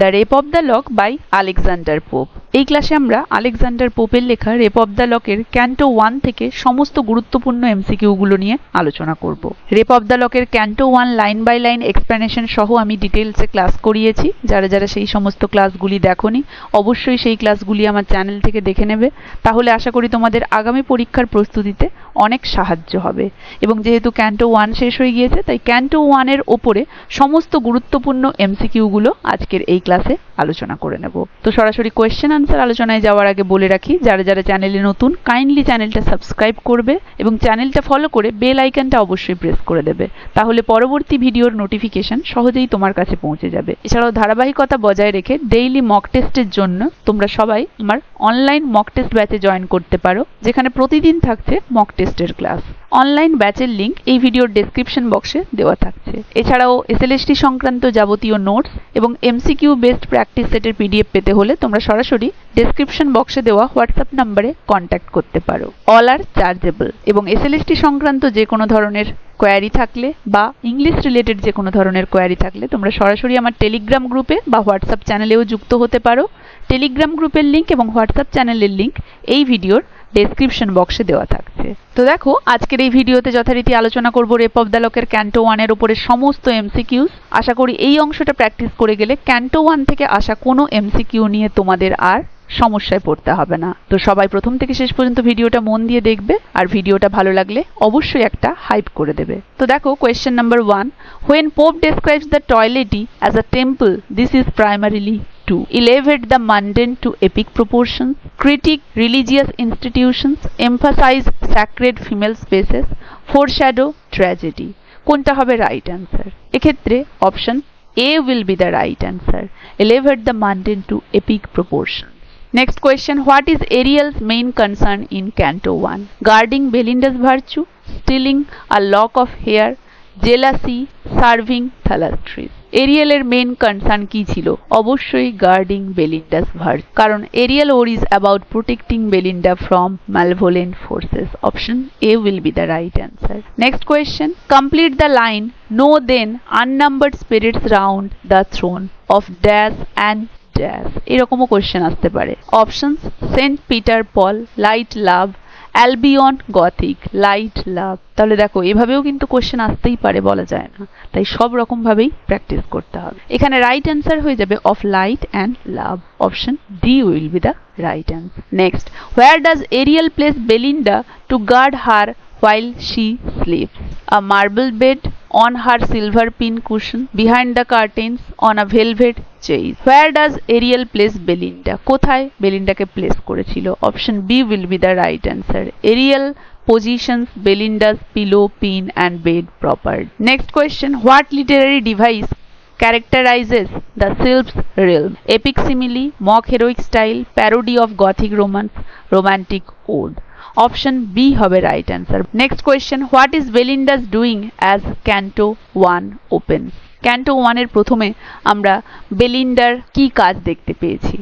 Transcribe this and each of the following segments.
The rape of the lock by Alexander Pope. এই ক্লাসে আমরা আলেকজান্ডার পোপের লেখা রেপ অফ দ্য লকের ক্যান্টো 1 থেকে সমস্ত গুরুত্বপূর্ণ এমসিকিউগুলো নিয়ে আলোচনা করব। রেপ অফ দ্য লকের canto 1 line by line explanation সহ আমি ডিটেলসে ক্লাস করিয়েছি। যারা যারা সেই সমস্ত ক্লাসগুলি দেখোনি অবশ্যই সেই ক্লাসগুলি আমার চ্যানেল থেকে দেখে নেবে, তাহলে আশা করি তোমাদের আগামী পরীক্ষার প্রস্তুতিতে অনেক সাহায্য হবে। এবং যেহেতু ক্যান্টো 1 শেষ হয়ে গিয়েছে, তাই ক্যান্টো 1 এর ওপরে সমস্ত গুরুত্বপূর্ণ এমসিকিউগুলো আজকের এই ক্লাসে আলোচনা করে নেব। তো সরাসরি কোয়েশ্চেন আনসার আলোচনায় যাওয়ার আগে বলে রাখি, যারা যারা চ্যানেলে নতুন কাইন্ডলি চ্যানেলটা সাবস্ক্রাইব করবে এবং চ্যানেলটা ফলো করে বেল আইকনটা অবশ্যই প্রেস করে দেবে, তাহলে পরবর্তী ভিডিওর নোটিফিকেশন সহজেই তোমার কাছে পৌঁছে যাবে। এছাড়াও ধারাবাহিকতা বজায় রেখে ডেইলি মক টেস্টের জন্য তোমরা সবাই আমার অনলাইন মক টেস্ট ব্যাচে জয়েন করতে পারো, যেখানে প্রতিদিন থাকছে মক টেস্টের ক্লাস। অনলাইন ব্যাচের লিংক এই ভিডিওর ডেসক্রিপশন বক্সে দেওয়া থাকছে। এছাড়াও এসএলএসটি সংক্রান্ত যাবতীয় নোটস এবং এমসিকিউ বেসড প্র্যাকটিস সেটের পিডিএফ পেতে হলে তোমরা সরাসরি ডেসক্রিপশন বক্সে দেওয়া হোয়াটসঅ্যাপ নম্বরে কন্ট্যাক্ট করতে পারো। অল আর চার্জেবল। এবং এসএলএসটি সংক্রান্ত যে কোনো ধরনের কোয়ারি থাকলে বা ইংলিশ রিলেটেড যে কোনো ধরনের কোয়ারি থাকলে তোমরা সরাসরি আমার টেলিগ্রাম গ্রুপে বা হোয়াটসঅ্যাপ চ্যানেলেও যুক্ত হতে পারো। টেলিগ্রাম গ্রুপের লিংক এবং হোয়াটসঅ্যাপ চ্যানেলের লিংক এই ভিডিওর ডেসক্রিপশন বক্সে দেওয়া থাকছে। তো দেখো, আজকের এই ভিডিওতে যথারীতি আলোচনা করব রেপ অফ দ্য লকের ক্যান্টো 1 এর উপরে সমস্ত এমসিকিউস। আশা করি এই অংশটা প্র্যাকটিস করে গেলে ক্যান্টো 1 থেকে আসা কোনো এমসিকিউ নিয়ে তোমাদের আর সমস্যায় পড়তে হবে না। তো সবাই প্রথম থেকে শেষ পর্যন্ত ভিডিওটা মন দিয়ে দেখবে, আর ভিডিওটা ভালো লাগলে অবশ্যই একটা হাইপ করে দেবে। তো দেখো, question number 1, when Pope describes the toilet as a temple, this is primarily to elevate the mundane to epic proportions, critique religious institutions, emphasize sacred female spaces, foreshadow tragedy। কোনটা হবে রাইট অ্যান্সার? এক্ষেত্রে option A will be the right answer, elevate the mundane to epic proportions। Next question, what is Ariel's main concern in Canto 1? Guarding Belinda's virtue, stealing a lock of hair, jealousy, serving Thalestris। এরিয়েলের main concern কি ছিল? অবশ্যই guarding Belinda's virtue, কারণ Ariel worries about protecting Belinda from malevolent forces. Option A will be the right answer. Next question, complete the line, know then unnumbered spirits round the throne of dash and dash. এরকমও question আসতে পারে। Options, Saint Peter Paul, light love, Albion gothic, light love. তাহলে দেখো, এভাবেও কিন্তু question আসতেই পারে, বলা যায় না, তাই সব রকম ভাবেই প্র্যাকটিস করতে হবে। এখানে রাইট অ্যান্সার হয়ে যাবে of light and love. Option D will be the right answer. Next, where does Ariel place Belinda to guard her while she sleeps? A marble bed, on her silver pin cushion, behind the curtains, on a velvet chaise। Where does Ariel place Belinda? কোথায় বেলিন্ডাকে place করেছিল? Option B will be the right answer. Ariel positions Belinda's pillow, pin and bed properly। Next question, what literary device characterizes the sylphs realm? Epic simile, mock heroic style, parody of gothic romance, romantic ode। Option B হবে right answer. Next question, what is Belinda's doing as canto 1 ওপেন? Canto 1 এর প্রথমে আমরা বেলিন্ডার কি কাজ দেখতে পেয়েছি?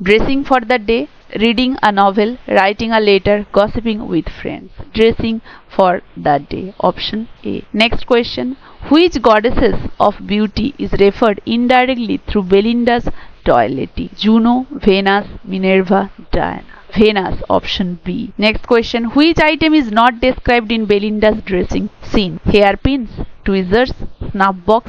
Dressing for the day, reading a novel, writing a letter, gossiping with friends. Dressing for the day. Option A. Next question, which goddesses of beauty is referred indirectly through Belinda's toiletry? Juno, Venus, Minerva, Diana. Venus, option B। Next question, which item is not described in Belinda's dressing scene? Hairpins, tweezers, snuff box,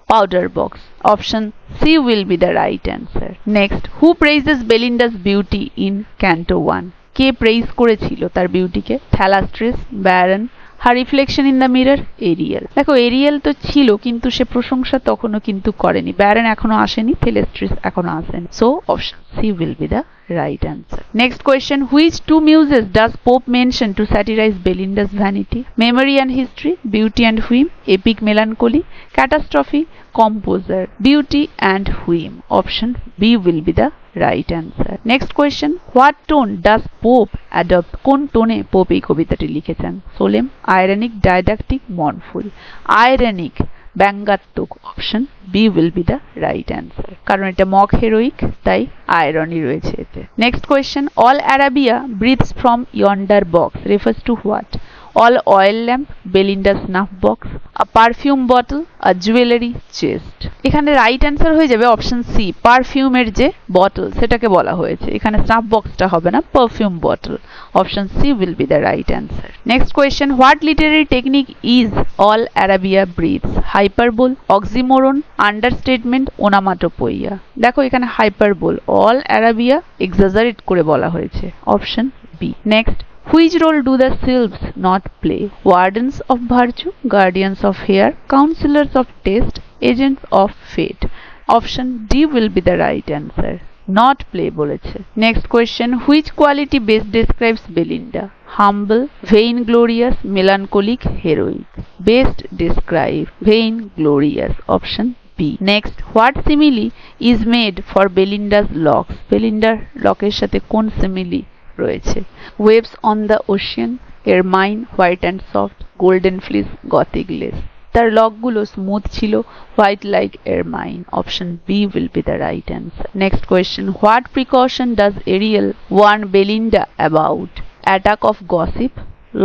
powder box। Option C will be the right answer। Next, who praises Belinda's beauty in Canto 1? কে praise করেছিল তার বিউটিকে? Thalestris, Baron, her reflection in the mirror, Ariel. দেখো, Ariel তো ছিল, কিন্তু সে প্রশংসা তখনও কিন্তু করেনি। ব্যারন এখনো আসেনি, থেলেস্ট্রিস এখনো আসেনি। So option C will be the right answer। Next question, which two muses does Pope mention to satirize Belinda's vanity? Memory and history, beauty and whim, epic melancholy, catastrophe, composer। Beauty and whim। Option B will be the right answer। Next question, what tone does Pope adopt? কোন টোনে pope এই কবিতাটি লিখেছেন? Solemn, ironic, didactic, mournful. Ironic, ব্যঙ্গাত্মক। Option B will be the right answer, কারণ এটা mock heroic, তাই irony রয়েছে এতে। Next question, all Arabia breathes from yonder box refers to what? all oil lamp, Belinda's snuff box, a perfume bottle, a jewelry chest. এখানে right answer হয়ে যাবে option C, পারফিউমের যে bottle সেটাকে বলা হয়েছে, এখানে স্নাফ বক্সটা হবে না, perfume bottle. Option C will be the right answer. Next question, what literary technique is all Arabia breathes? Hyperbole, oxymoron, understatement, onomatopoeia. দেখো এখানে হাইপারবোল, অল অ্যারাবিয়া এক্সাজারেট করে বলা হয়েছে, option B. Next, which role do the sylphs not play? Wardens of virtue, guardians of hair, counselors of taste, agents of fate. Option D will be the right answer. Not play বলেছে। Next question, which quality best describes Belinda? Humble, vainglorious, melancholic, heroic. Best describe vainglorious. Option B. Next, what simile is made for Belinda's locks? Belindaর লকের সাথে কোন simile রয়েছে? Waves on the ocean, ermine, white and soft, golden fleece, gothic lace. তার লকগুলো smooth ছিল, white like ermine. Option B will be the right answer. Next question, what precaution does Ariel warn Belinda about? Attack of gossip,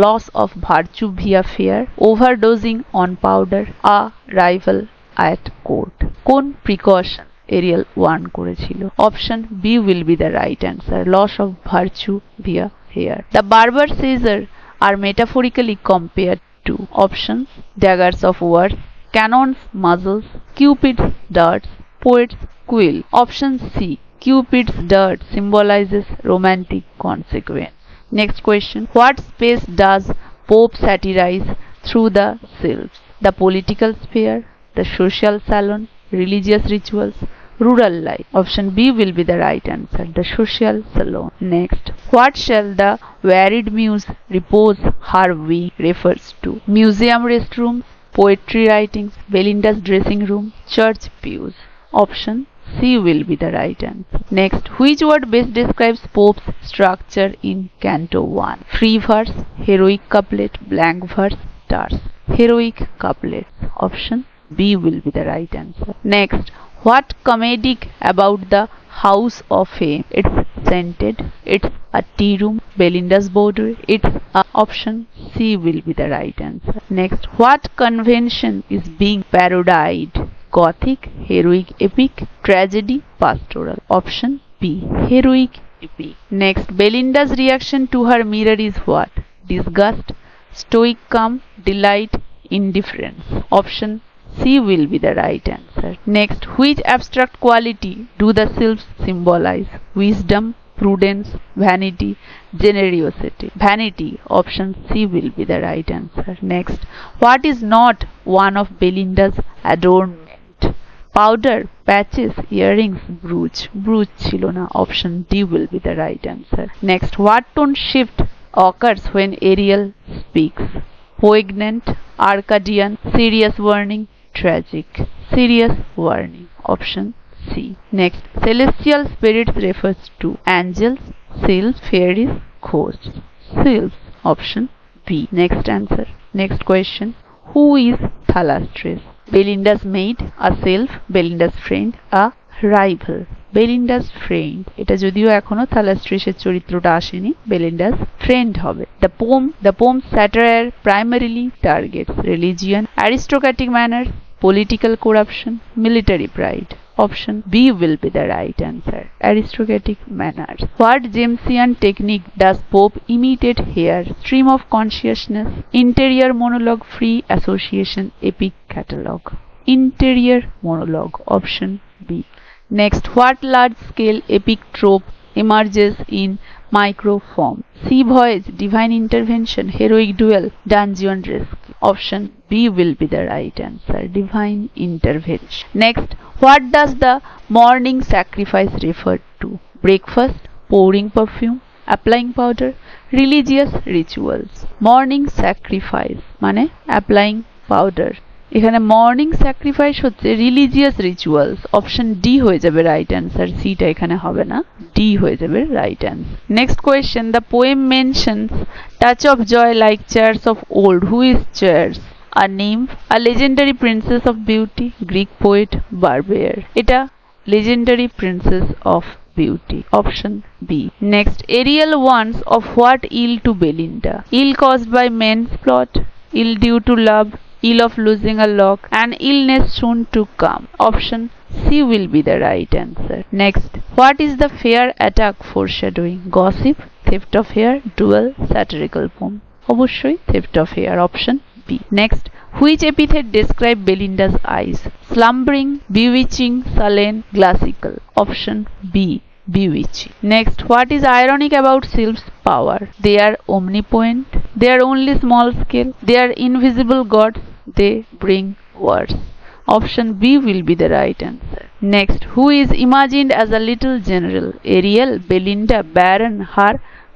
loss of virtue via fair, overdosing on powder, a rival at court. কোন precaution Ariel warn করেছিল? Option B will be the right answer, loss of virtue via hair. The barber scissor are metaphorically compared to? Options, daggers of words, cannons, muzzles, Cupid's darts, poet's quill. Option C, Cupid's dart symbolizes romantic consequence. Next question, what space does Pope satirize through the sylphs? The political sphere, the social salon, religious rituals, rural life. Option B will be the right answer, the social salon. Next, what shall the wearied muse repose her wing refers to? Museum restrooms, poetry writings, Belinda's dressing room, church pews. Option C will be the right answer. Next, which word best describes Pope's structure in Canto 1? Free verse, heroic couplet, blank verse, terse. Heroic couplet. Option B will be the right answer. Next, what comedic about the House of Fame? It's scented, it's a tea room, Belinda's boudoir, it's a. Option C will be the right answer. Next, what convention is being parodied? Gothic, heroic epic, tragedy, pastoral. Option B, heroic epic. Next, Belinda's reaction to her mirror is what? Disgust, stoic calm, delight, indifference. Option C will be the right answer. Next, which abstract quality do the sylphs symbolize? Wisdom, prudence, vanity, generosity. Vanity. Option C will be the right answer. Next, what is not one of Belinda's adornment? Powder, patches, earrings, brooch. Brooch ছিল না। Option D will be the right answer. Next, what tone shift occurs when Ariel speaks? Poignant, Arcadian, serious warning, tragic. Serious warning. Option C. Next, celestial spirits refers to? Angels, sylphs, fairies, ghosts. Sylphs. Option B. Next answer. Next question, who is Thalastris? Belinda's maid, a sylph, Belinda's friend, a rival. Belinda's friend, এটা যদিও এখনো থালাস্ট্রিসের চরিত্রটা আসেনি, Belinda's friend হবে। The poem satire primarily targets religion, aristocratic manners, political corruption, military pride. Option B will be the right answer, aristocratic manners. What Jamesian technique does Pope imitate here? Stream of consciousness, interior monologue, free association, epic catalogue. Interior monologue. Option B. Next, what large-scale epic trope emerges in micro form? Sea voyage, divine intervention, heroic duel, dungeon rescue. Option B will be the right answer, divine intervention. Next, what does the morning sacrifice refer to? Breakfast, pouring perfume, applying powder, religious rituals. Morning sacrifice মানে applying powder। এখানে morning sacrifice হচ্ছে religious rituals. Option D হয়ে যাবে right answer, সিটা এখানে হবে না, D হয়ে যাবে right answer. Next question, the poem mentions touch of joy like chairs of old. Who is chairs? A nymph, a legendary princess of beauty, Greek poet, Barbair. এটা legendary princess of beauty. Option B. Next, Ariel wants of what ill to Belinda? Ill caused by men's plot, ill due to love, ill of losing a lock, and illness soon to come. Option C will be the right answer. Next, what is the fair attack foreshadowing? Gossip, theft of hair, duel, satirical poem. অবশ্যই theft of hair. Option B. Next, which epithet describe Belinda's eyes? Slumbering, bewitching, sullen, glacical. Option B. Bewitching. Next, what is ironic about sylphs' power? They are omnipotent, they are only small scale, they are invisible gods, they bring words. Option B will be the right answer. Next, who is imagined as a little general? Ariel, Belinda, Baron, her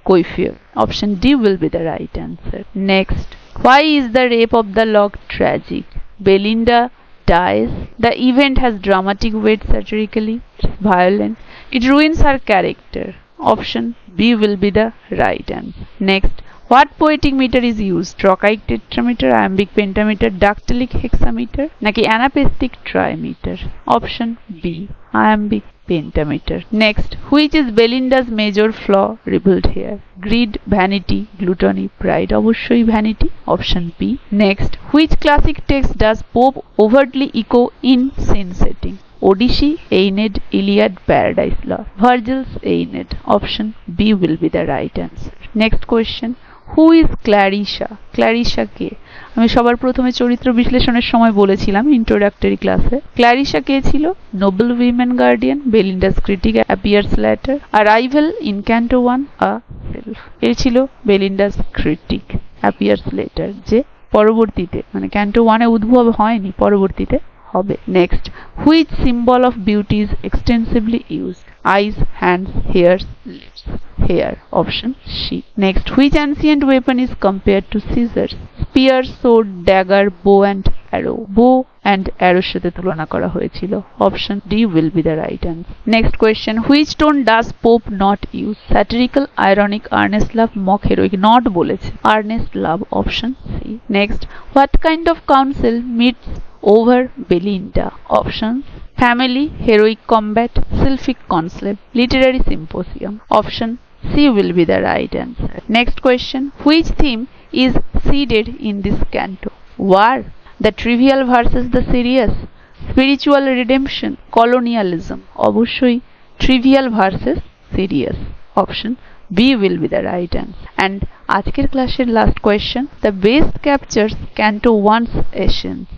coiffure. Option D will be the right answer. Next, why is the rape of the lock tragic? Belinda dies. The event has dramatic weight satirically. It's violent. It ruins her character. Option B will be the right answer. Next, what poetic meter is used? Trochaic tetrameter, iambic pentameter, dactylic hexameter, naki anapestic trimeter? Option B. Iambic pentameter. Next, which is Belinda's major flaw? Revealed here. Greed, vanity, gluttony, pride. অবশ্যই vanity. Option B. Next, which classic text does Pope overtly echo in scene setting? Odyssey, Aeneid, Iliad, Paradise Lost. Virgil's Aeneid. Option B will be the right answer. Next question, who is Clarissa? Clarissa কে? আমি সবার প্রথমে চরিত্র বিশ্লেষণের সময় বলেছিলাম introductory ক্লাসে। Clarissa কে ছিল? Noble women guardian, Belinda's critic, appears later, arrival in canto 1, a self. এ ছিল বেলিন্ডাস ক্রিটিক, অ্যাপিয়ার্স লেটার, যে পরবর্তীতে মানে ক্যান্টো 1 এ উদ্ভব হয়নি, পরবর্তীতে হবে। Next, which symbol of beauty is extensively used? Eyes, hands, hairs, lips. Hair. Option C. Next, which ancient weapon is compared to scissors? Spear, sword, dagger, bow and arrow. Bow and arrow সাথে তুলনা করা হয়েছিল। Option D will be the right answer. Next question, which tone does Pope not use? Satirical, ironic, earnest love, mock heroic. Not বলেছে, earnest love. Option C. Next, what kind of council meets over Belinda? Options: family, heroic combat, sylphic conclave, literary symposium. Option C will be the right answer. Next question, which theme is seeded in this canto? War, the trivial versus the serious, spiritual redemption, colonialism. অবশ্যই trivial versus serious. Option B will be the right answer. And আজকের ক্লাসের last question, the best captures canto 1's essence.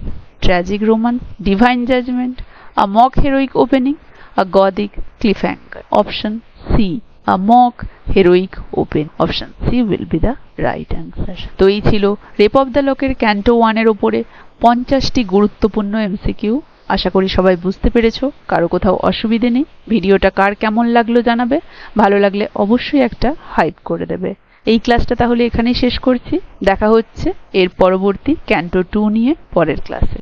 Tragic romance, divine judgment, a mock heroic opening, a gothic cliffhanger. Option C, a mock heroic open. Option C will be the right answer. তো এই ছিল rape of the লকের canto 1 এর উপরে 50টি গুরুত্বপূর্ণ MCQ. আশা করি সবাই বুঝতে পেরেছো, কারো কোথাও অসুবিধে নেই। ভিডিওটা কার কেমন লাগলো জানাবে, ভালো লাগলে অবশ্যই একটা হাইপ করে দেবে। এই ক্লাসটা তাহলে এখানেই শেষ করছি। দেখা হচ্ছে এর পরবর্তী ক্যান্টো 2 নিয়ে পরের ক্লাসে।